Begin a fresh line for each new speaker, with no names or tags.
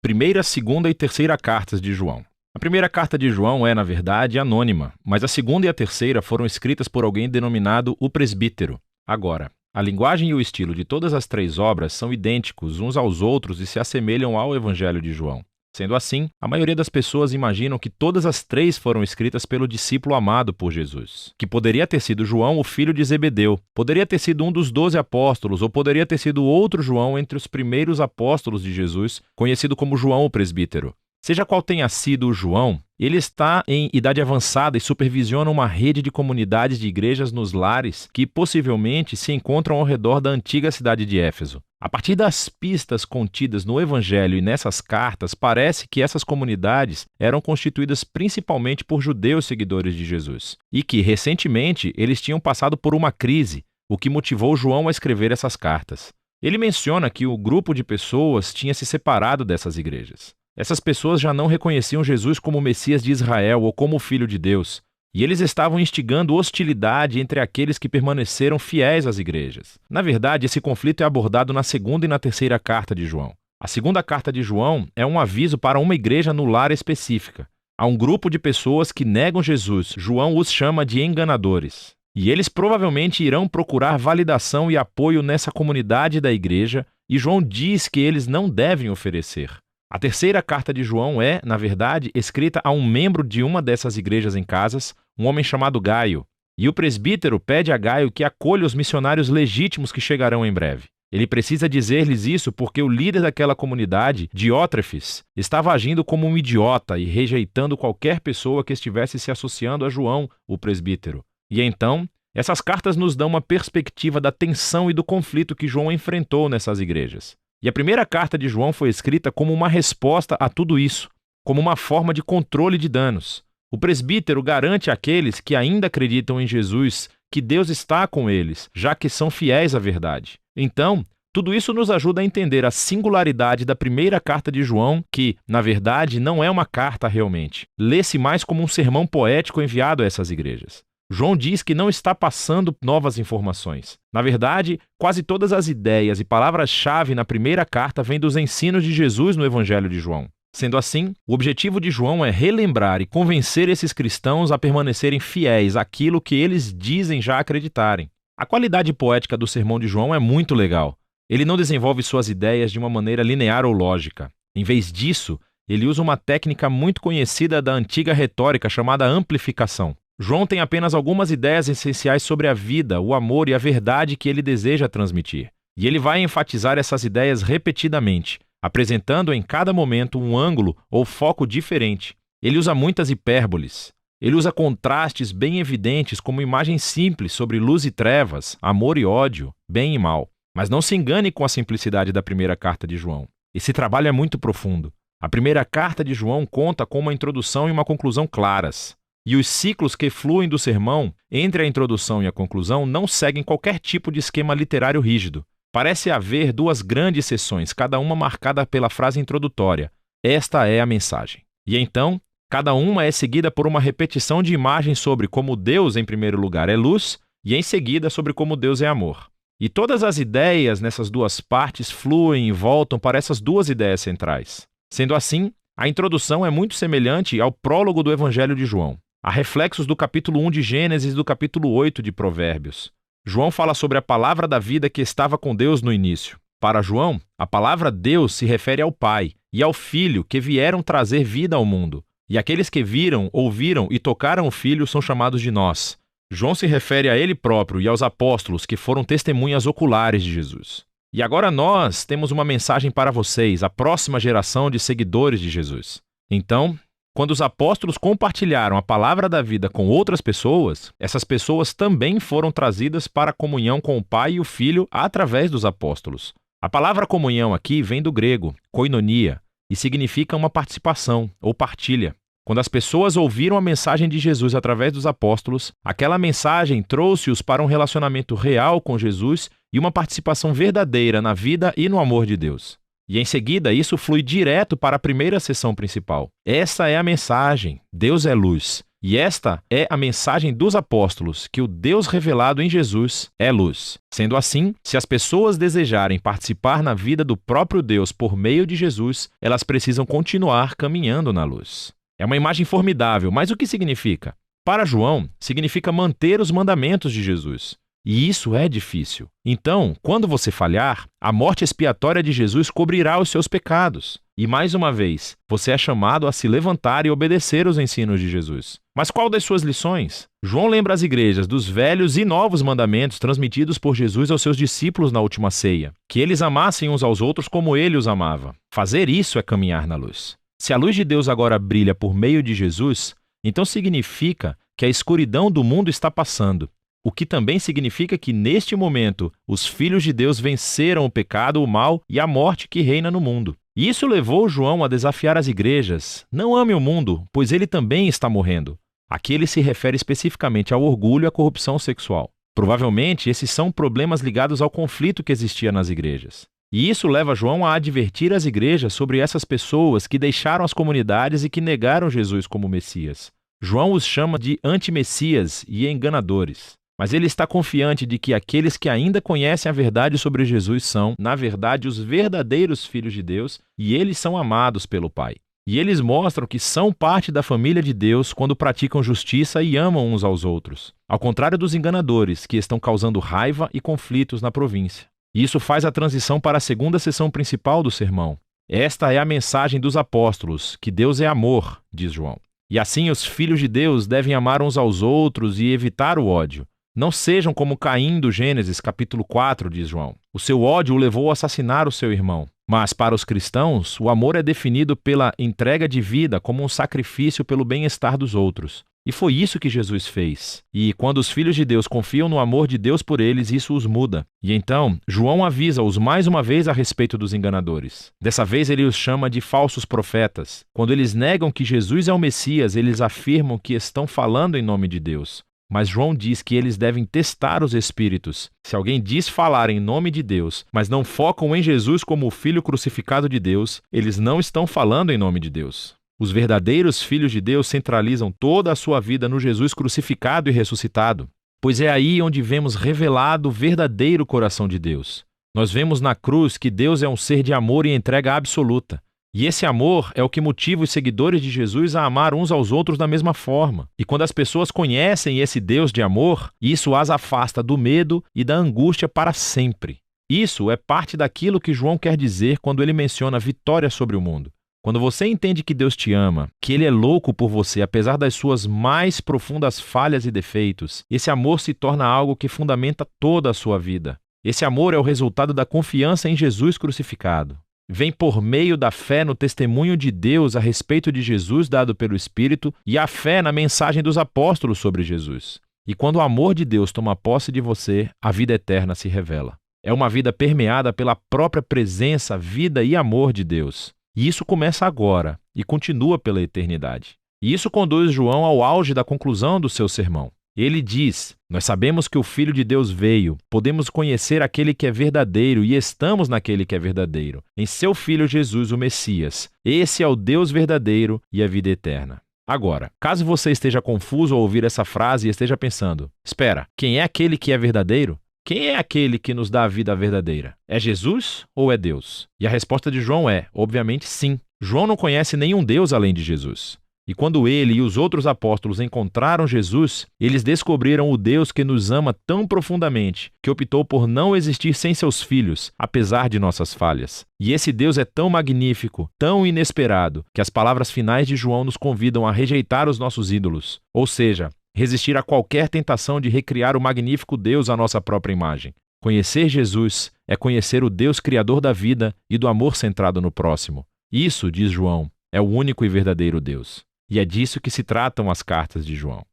Primeira, segunda e terceira cartas de João. A primeira carta de João é, na verdade, anônima, mas a segunda e a terceira foram escritas por alguém denominado o presbítero. Agora, a linguagem e o estilo de todas as três obras são idênticos uns aos outros e se assemelham ao Evangelho de João. Sendo assim, a maioria das pessoas imaginam que todas as três foram escritas pelo discípulo amado por Jesus, que poderia ter sido João, o filho de Zebedeu, poderia ter sido um dos 12 apóstolos, ou poderia ter sido outro João entre os primeiros apóstolos de Jesus, conhecido como João o presbítero. Seja qual tenha sido o João, ele está em idade avançada e supervisiona uma rede de comunidades de igrejas nos lares que possivelmente se encontram ao redor da antiga cidade de Éfeso. A partir das pistas contidas no Evangelho e nessas cartas, parece que essas comunidades eram constituídas principalmente por judeus seguidores de Jesus e que, recentemente, eles tinham passado por uma crise, o que motivou João a escrever essas cartas. Ele menciona que o grupo de pessoas tinha se separado dessas igrejas. Essas pessoas já não reconheciam Jesus como o Messias de Israel ou como o Filho de Deus, e eles estavam instigando hostilidade entre aqueles que permaneceram fiéis às igrejas. Na verdade, esse conflito é abordado na segunda e na terceira carta de João. A segunda carta de João é um aviso para uma igreja no lar específica. Há um grupo de pessoas que negam Jesus. João os chama de enganadores. E eles provavelmente irão procurar validação e apoio nessa comunidade da igreja, e João diz que eles não devem oferecer. A terceira carta de João é, na verdade, escrita a um membro de uma dessas igrejas em Casas, um homem chamado Gaio. E o presbítero pede a Gaio que acolha os missionários legítimos que chegarão em breve. Ele precisa dizer-lhes isso porque o líder daquela comunidade, Diótrefes, estava agindo como um idiota e rejeitando qualquer pessoa que estivesse se associando a João, o presbítero. E então, essas cartas nos dão uma perspectiva da tensão e do conflito que João enfrentou nessas igrejas. E a primeira carta de João foi escrita como uma resposta a tudo isso, como uma forma de controle de danos. O presbítero garante àqueles que ainda acreditam em Jesus que Deus está com eles, já que são fiéis à verdade. Então, tudo isso nos ajuda a entender a singularidade da primeira carta de João, que, na verdade, não é uma carta realmente. Lê-se mais como um sermão poético enviado a essas igrejas. João diz que não está passando novas informações. Na verdade, quase todas as ideias e palavras-chave na primeira carta vêm dos ensinos de Jesus no Evangelho de João. Sendo assim, o objetivo de João é relembrar e convencer esses cristãos a permanecerem fiéis àquilo que eles dizem já acreditarem. A qualidade poética do sermão de João é muito legal. Ele não desenvolve suas ideias de uma maneira linear ou lógica. Em vez disso, ele usa uma técnica muito conhecida da antiga retórica chamada amplificação. João tem apenas algumas ideias essenciais sobre a vida, o amor e a verdade que ele deseja transmitir. E ele vai enfatizar essas ideias repetidamente, apresentando em cada momento um ângulo ou foco diferente. Ele usa muitas hipérboles. Ele usa contrastes bem evidentes como imagens simples sobre luz e trevas, amor e ódio, bem e mal. Mas não se engane com a simplicidade da primeira carta de João. Esse trabalho é muito profundo. A primeira carta de João conta com uma introdução e uma conclusão claras. E os ciclos que fluem do sermão, entre a introdução e a conclusão, não seguem qualquer tipo de esquema literário rígido. Parece haver duas grandes seções, cada uma marcada pela frase introdutória. Esta é a mensagem. E então, cada uma é seguida por uma repetição de imagens sobre como Deus, em primeiro lugar, é luz, e em seguida sobre como Deus é amor. E todas as ideias nessas duas partes fluem e voltam para essas duas ideias centrais. Sendo assim, a introdução é muito semelhante ao prólogo do Evangelho de João. Há reflexos do capítulo 1 de Gênesis e do capítulo 8 de Provérbios. João fala sobre a palavra da vida que estava com Deus no início. Para João, a palavra Deus se refere ao Pai e ao Filho que vieram trazer vida ao mundo. E aqueles que viram, ouviram e tocaram o Filho são chamados de nós. João se refere a ele próprio e aos apóstolos que foram testemunhas oculares de Jesus. E agora nós temos uma mensagem para vocês, a próxima geração de seguidores de Jesus. Então, quando os apóstolos compartilharam a palavra da vida com outras pessoas, essas pessoas também foram trazidas para a comunhão com o Pai e o Filho através dos apóstolos. A palavra comunhão aqui vem do grego, koinonia, e significa uma participação ou partilha. Quando as pessoas ouviram a mensagem de Jesus através dos apóstolos, aquela mensagem trouxe-os para um relacionamento real com Jesus e uma participação verdadeira na vida e no amor de Deus. E em seguida, isso flui direto para a primeira seção principal. Essa é a mensagem. Deus é luz. E esta é a mensagem dos apóstolos, que o Deus revelado em Jesus é luz. Sendo assim, se as pessoas desejarem participar na vida do próprio Deus por meio de Jesus, elas precisam continuar caminhando na luz. É uma imagem formidável, mas o que significa? Para João, significa manter os mandamentos de Jesus. E isso é difícil. Então, quando você falhar, a morte expiatória de Jesus cobrirá os seus pecados. E mais uma vez, você é chamado a se levantar e obedecer os ensinos de Jesus. Mas qual das suas lições? João lembra as igrejas dos velhos e novos mandamentos transmitidos por Jesus aos seus discípulos na última ceia, que eles amassem uns aos outros como ele os amava. Fazer isso é caminhar na luz. Se a luz de Deus agora brilha por meio de Jesus, então significa que a escuridão do mundo está passando. O que também significa que, neste momento, os filhos de Deus venceram o pecado, o mal e a morte que reina no mundo. E isso levou João a desafiar as igrejas. Não ame o mundo, pois ele também está morrendo. Aqui ele se refere especificamente ao orgulho e à corrupção sexual. Provavelmente, esses são problemas ligados ao conflito que existia nas igrejas. E isso leva João a advertir as igrejas sobre essas pessoas que deixaram as comunidades e que negaram Jesus como Messias. João os chama de antimessias e enganadores. Mas ele está confiante de que aqueles que ainda conhecem a verdade sobre Jesus são, na verdade, os verdadeiros filhos de Deus e eles são amados pelo Pai. E eles mostram que são parte da família de Deus quando praticam justiça e amam uns aos outros. Ao contrário dos enganadores, que estão causando raiva e conflitos na província. E isso faz a transição para a segunda sessão principal do sermão. Esta é a mensagem dos apóstolos, que Deus é amor, diz João. E assim os filhos de Deus devem amar uns aos outros e evitar o ódio. Não sejam como Caim do Gênesis, capítulo 4, diz João. O seu ódio o levou a assassinar o seu irmão. Mas para os cristãos, o amor é definido pela entrega de vida como um sacrifício pelo bem-estar dos outros. E foi isso que Jesus fez. E quando os filhos de Deus confiam no amor de Deus por eles, isso os muda. E então, João avisa-os mais uma vez a respeito dos enganadores. Dessa vez ele os chama de falsos profetas. Quando eles negam que Jesus é o Messias, eles afirmam que estão falando em nome de Deus. Mas João diz que eles devem testar os espíritos. Se alguém diz falar em nome de Deus, mas não focam em Jesus como o Filho crucificado de Deus, eles não estão falando em nome de Deus. Os verdadeiros filhos de Deus centralizam toda a sua vida no Jesus crucificado e ressuscitado, pois é aí onde vemos revelado o verdadeiro coração de Deus. Nós vemos na cruz que Deus é um ser de amor e entrega absoluta. E esse amor é o que motiva os seguidores de Jesus a amar uns aos outros da mesma forma. E quando as pessoas conhecem esse Deus de amor, isso as afasta do medo e da angústia para sempre. Isso é parte daquilo que João quer dizer quando ele menciona vitória sobre o mundo. Quando você entende que Deus te ama, que Ele é louco por você apesar das suas mais profundas falhas e defeitos, esse amor se torna algo que fundamenta toda a sua vida. Esse amor é o resultado da confiança em Jesus crucificado. Vem por meio da fé no testemunho de Deus a respeito de Jesus dado pelo Espírito e a fé na mensagem dos apóstolos sobre Jesus. E quando o amor de Deus toma posse de você, a vida eterna se revela. É uma vida permeada pela própria presença, vida e amor de Deus. E isso começa agora e continua pela eternidade. E isso conduz João ao auge da conclusão do seu sermão. Ele diz: nós sabemos que o Filho de Deus veio, podemos conhecer aquele que é verdadeiro e estamos naquele que é verdadeiro, em seu Filho Jesus, o Messias. Esse é o Deus verdadeiro e a vida eterna. Agora, caso você esteja confuso ao ouvir essa frase e esteja pensando: espera, quem é aquele que é verdadeiro? Quem é aquele que nos dá a vida verdadeira? É Jesus ou é Deus? E a resposta de João é, obviamente, sim. João não conhece nenhum Deus além de Jesus. E quando ele e os outros apóstolos encontraram Jesus, eles descobriram o Deus que nos ama tão profundamente, que optou por não existir sem seus filhos, apesar de nossas falhas. E esse Deus é tão magnífico, tão inesperado, que as palavras finais de João nos convidam a rejeitar os nossos ídolos, ou seja, resistir a qualquer tentação de recriar o magnífico Deus à nossa própria imagem. Conhecer Jesus é conhecer o Deus criador da vida e do amor centrado no próximo. Isso, diz João, é o único e verdadeiro Deus. E é disso que se tratam as cartas de João.